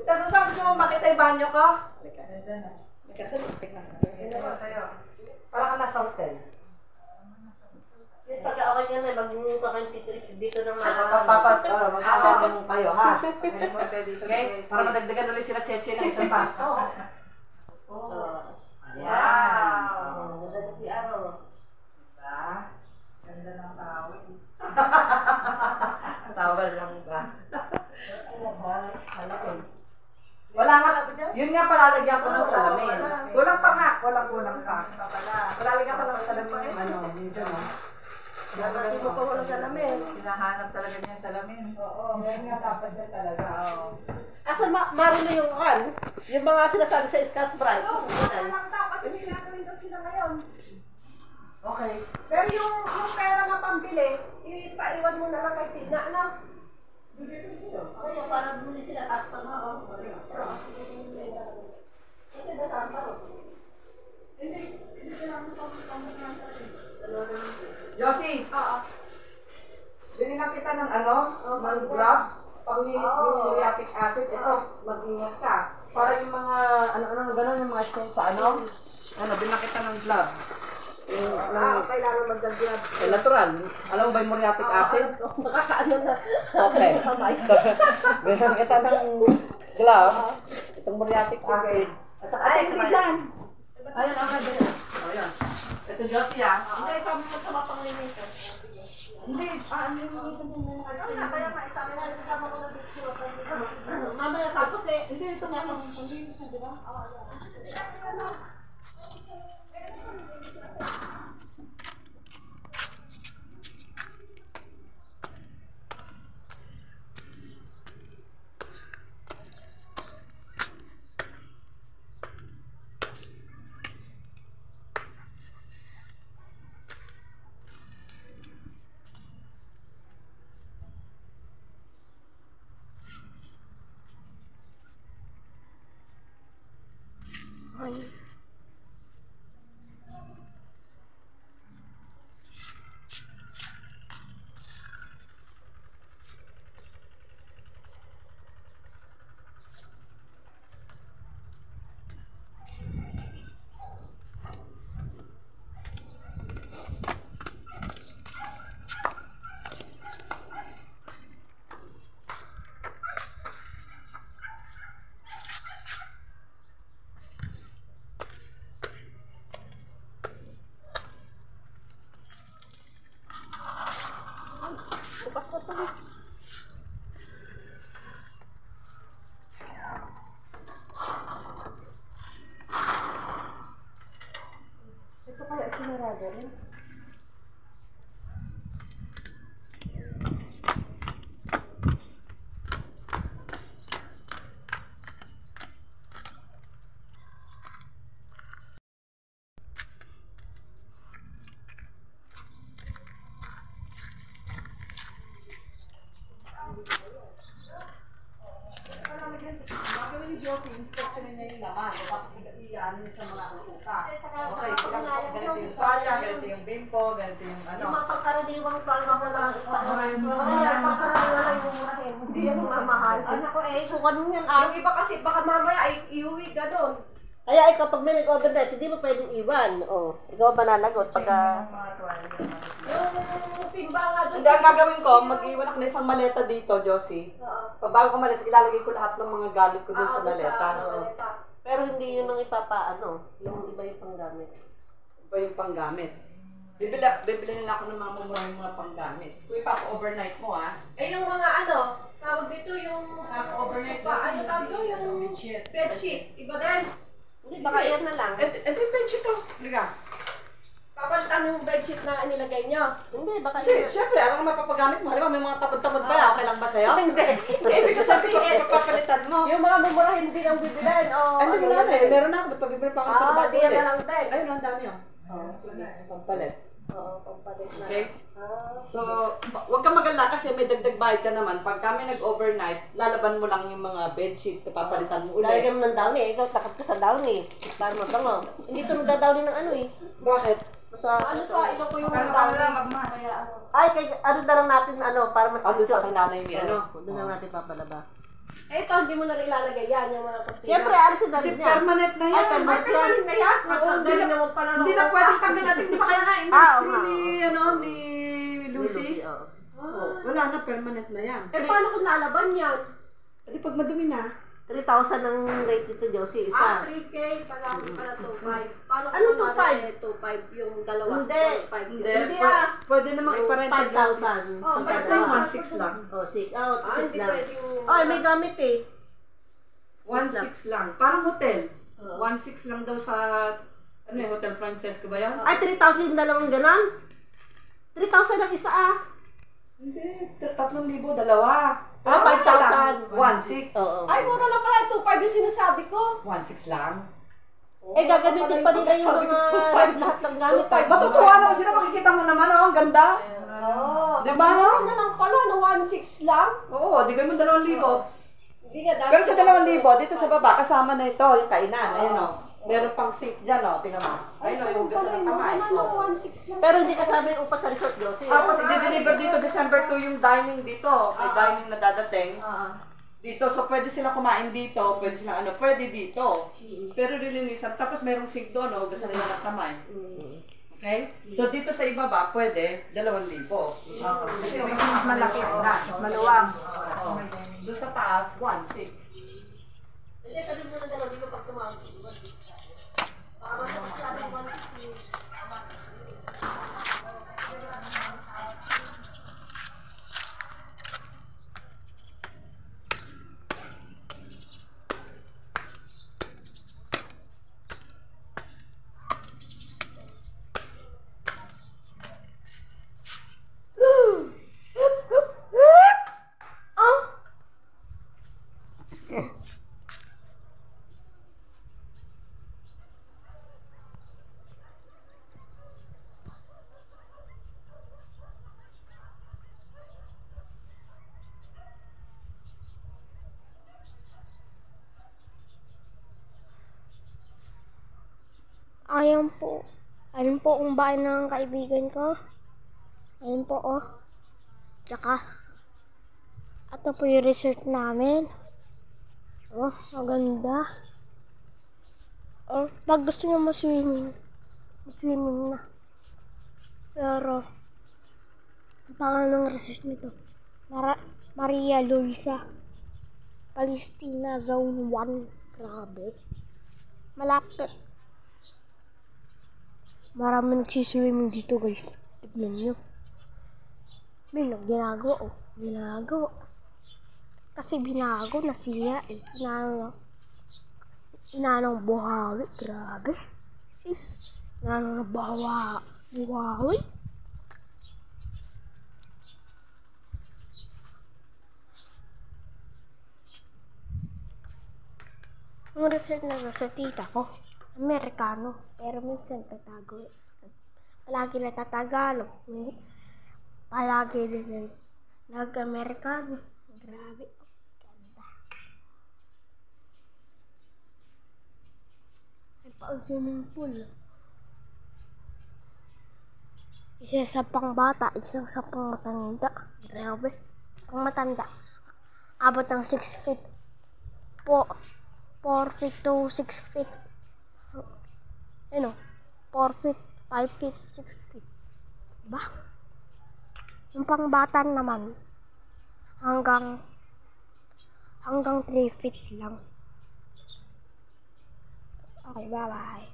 Tapos sabi mo, makita yung banyo ko? Parang ka nasa hotel. Pag ako niya na, mag-inom ka kang titris dito ng mga... Mag-aawin kayo, ha? Okay? Para madagdagan ulit sila Cheche ng isang pa. Wow! Ganda si Aro. Diba? Ganda ng tawin. Tawal lang ba? Wala nga, yun nga palalagyan ko ng salamin. Kulang pa nga, kulang pa. Palalagyan ko ng salamin, yun dyan, Kasi mo pa walang salamin. Hinahanap talaga niya yung salamin. Oo, meron nga dapat dyan talaga. Asan marilo yung kan? Yung mga sinasabi sa Scotch Brite. Lang daw, kasi may gagawin daw sila ngayon. Okay. Pero yung pera na pambili, ipaiwan mo na lang kay Tina, ano? Oo, para bumili sila tapos pag Hindi, kasi kailangan ko pamasahan talaga. Yossi! Oo. Binigyan kita ng ng grab, panglinis yung uriatic acid. Ito, mag-ingat ka. Para yung mga, gano'n yung mga stain sa binigyan kita ng glove. kailangan mag-glove. Natural. Alam mo ba yung muriatic acid? Nakakaano na. Okay. Binigyan kita ng glove, itong muriatic acid. Ay, kailan? Ayan, okay. Ayan. Ito, Josie, Hindi, sabi mo sa mapanglinis. Hindi, yung isang yung mga stain. Kaya nga, sabi nga, kasama ko na dito. Mamaya tapos Hindi, ito nga ang panglinis na, di ba? bukas na pala. Ito kaya sinarada rin. Gagawin ni Josie, inspection niya yung laman. Tapos i-ano niya sa mga kuka. Okay, ganito yung pala, ganito yung bimpo, ganito yung Yung mga pagkaraniwang palma na lang pagkaraniwang lang yung murahin. Hindi yung mamahal. Anak ko so ganun yan. Yung iba kasi baka mamaya ay iuwi ka doon. Kaya ikaw pag may nag-overnight, hindi mo pwedeng iwan. Ikaw mananagot pagka... Yung timba nga doon. Hindi, ang gagawin ko, mag-iwan ako ng isang maleta dito, Josie. Pag bago ko malis, ilalagay ko lahat ng mga gamit ko doon sa maleta. Pero hindi yun ang ipapaano. Yung iba yung panggamit. Iba yung panggamit. Bibili nila ako ng mga mumurang mga panggamit. Kung ipa-overnight mo, yung mga tawag dito yung overnight pa. Ano tawag doon? Yung bedsheet. Iba din. Hindi, baka air na lang. Ito yung bedsheet to. Liga. Papalitan yung bedsheet na inilagay nyo. Hindi, baka Hindi, syempre, alam mo mapapagamit mo. Halimbawa, may mga tapod-tapod pa. Okay lang ba sa'yo? Hindi. Ibig sabihin, papalitan mo. Yung mga mumurahin hindi ang bibilin. Hindi mo na meron na ako. Pabibili pa ako ng bago di yan na lang din. Ayun, ang dami yun. Pampalit. Oo, pampalit na. Okay? So, huwag kang mag-alala kasi may dagdag bayad ka naman. Pag kami nag-overnight, lalaban mo lang yung mga bedsheet na papalitan mo ulit. Lagi naman ng downy. Ikaw takot ka sa downy. Para mabango. Hindi ito nagda-downy ng ano eh. Bakit? Ano sa ilo ko yung Pero tawag. wala magmas. Ay, kay, ano na lang natin, para mas... Doon sa kinanay ni ano. Doon na natin papalaba. Eh, ito, hindi mo na rin ilalagay yan, yung mga kurtina. Siyempre, alisin na rin Hindi, yan. permanent na yan. Ay, Ay, permanent yan. permanent na yan? Oo, hindi naman pala Hindi na pwedeng tanggal natin. Di ba kaya nga Oo in-screw nga, ni Lucy? Oo. Wala na, permanent na yan. Eh, paano kung lalaban yan? Di pag madumi na. 3,000 ang rate ito, Josie, isa. 3K, pala 2.5. Paano Anong kung kunwari 2.5 yung dalawa? Hindi. 2.5 Hindi. yun. Pwede namang iparente. 5,000. Oh, Pwede Pagdalawa. 1.6 lang. Oh, 6. Oh, 6 Hindi lang. pwedeng... Ay, may gamit eh. 1.6 lang. Parang hotel. 1.6 lang daw sa, ano yung Hotel Francesco ba yan? Ay, 3,000 yung dalawang ganon? 3,000 ang isa Hindi, 3,000 dalawa. Ah, 5,000. 1.6. Oo. Ay, mura lang pala. 2.5 yung sinasabi ko. 1.6 lang. Eh, gagamitin pa nila yung mga lahat ng gamit. Matutuwa naman sila, makikita mo naman, oh, ang ganda. Oo. Di ba, no? Ano lang pala, no? 1.6 lang. Oo, di ganun 2,000. Hindi nga, dahil Pero sa 2,000, dito sa baba, kasama na ito, yung kainan. Ayun, oh. Meron pang sink dyan, oh. Tingnan mo. Ayun, oh, yung hugasan ng kamay. Oh. 1.6 lang. Pero hindi kasama yung upa sa resort, Josie. Tapos, i-deliver dito, December 2 yung dining dito. May dining na dadating. Dito, so pwede sila kumain dito, pwede silang pwede dito. Pero lilinisan. Tapos merong sink doon, oh, hugasan nila ng kamay. Okay? So dito sa ibaba, pwede 2,000. Kasi mas malaki na, mas maluwang. Doon sa taas, 1.6. Hindi, sabi mo na dalawa, di ba pag tumawag? Baka masasabi ng 1.6. Ayan po. Ayan po ang bahay ng kaibigan ko. Ayan po, oh. Tsaka, ito po yung resort namin. Oh, maganda. Oh, pag gusto nyo mag-swimming na. Pero, ang pangalan ng resort nito, Maria Luisa Palestina Zone 1. Grabe. Malapit. Marami nagsiswimming dito, guys. Tignan nyo. May ginagawa, oh. Ginagawa. Kasi binago na siya, eh. Inanong buhawi. Grabe. Sis. Inanong na buhawi. Ang resort na sa tita ko, Amerikano. Pero minsan tatago. Palagi na tatagalo. Palagi din nag-Amerikano. Grabe. Ganda. May pa-swimming pool. Isa sa pang bata, isang sa pang matanda. Grabe. Pang matanda. Abot ng 6 feet. 4 feet to 6 feet. Ano? 4 feet, 5 feet, 6 feet. Diba? Yung pang bata naman, hanggang 3 feet lang. Okay, bye-bye.